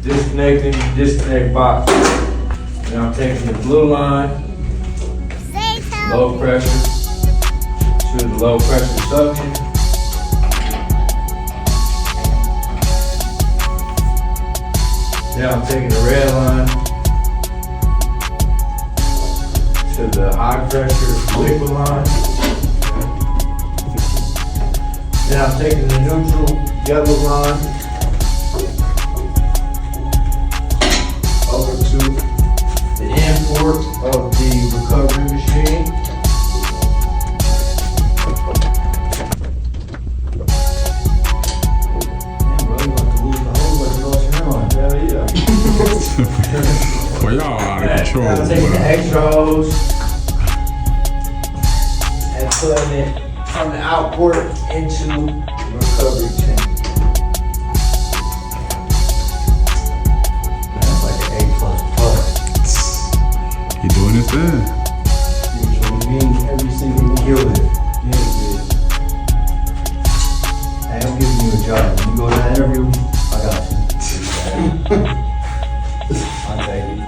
disconnecting the disconnect box. Now I'm taking the blue line, low pressure, to the low pressure suction. Now I'm taking the red line to the high pressure liquid line. Now I'm taking the neutral yellow line over to the import of the recovery machine. Damn, bro, you about to lose the whole bunch of lost your mind. Hell yeah. Well, y'all out of control. Now I'm taking the extra hose and putting it from the outport into the recovery tank. That's like an A++. He doing his thing. You mean every single one. Killed it. Hey, I'm giving you a job. When you go to that interview, I got you. I'll take it.